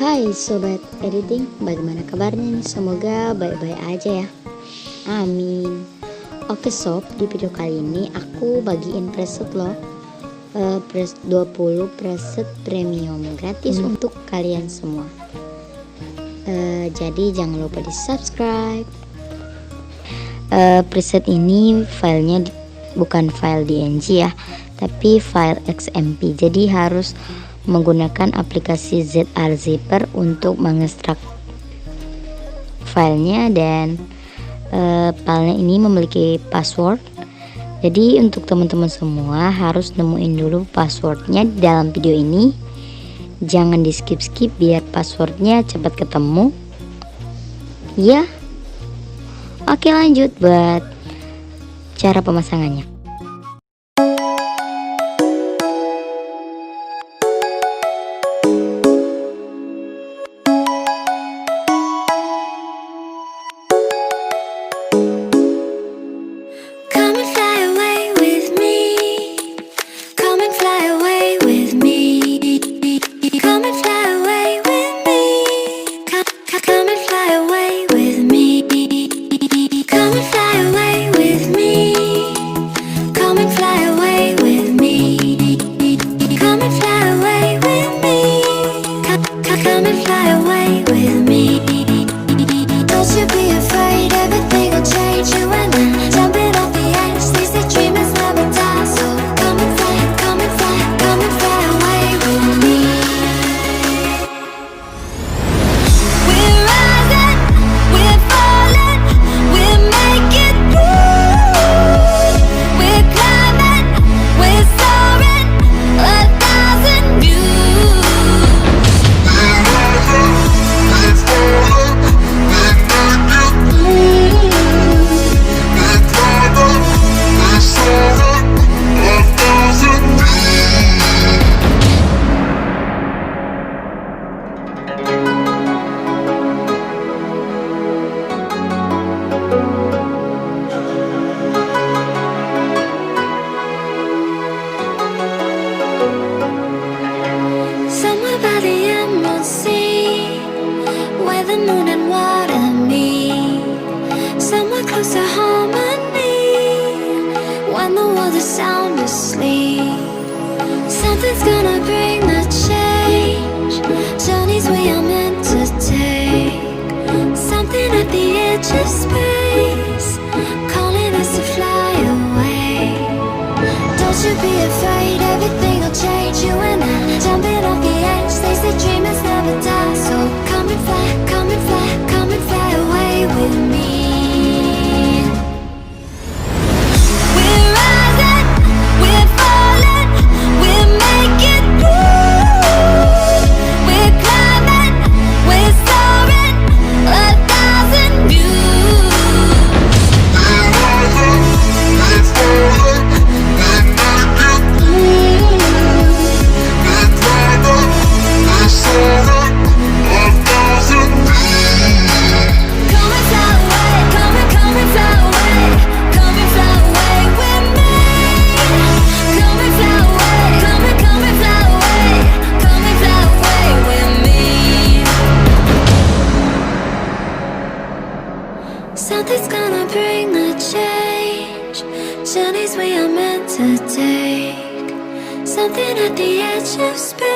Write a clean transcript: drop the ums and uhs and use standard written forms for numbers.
Hai sobat editing, bagaimana kabarnya? Semoga baik-baik aja ya. Amin. Oke sob, di video kali ini aku bagiin preset loh, 20 preset premium gratis untuk kalian semua. Jadi jangan lupa di subscribe. Preset ini filenya bukan file DNG ya, tapi file XMP. Jadi harus menggunakan aplikasi zipper untuk mengekstrak filenya, dan filenya ini memiliki password. Jadi untuk teman-teman semua harus nemuin dulu passwordnya dalam video ini, jangan di skip biar passwordnya cepat ketemu ya. Oke, lanjut buat cara pemasangannya. Sound asleep. Something's gonna bring the change. Journeys we are meant to take. Something at the edge of space, calling us to fly away. Don't you be afraid, everything will change. You and I, jumping off the edge. They say dreamers never die. So come and fly, come and fly, come and fly away with me. Something's gonna bring the change. Journeys we are meant to take. Something at the edge of space.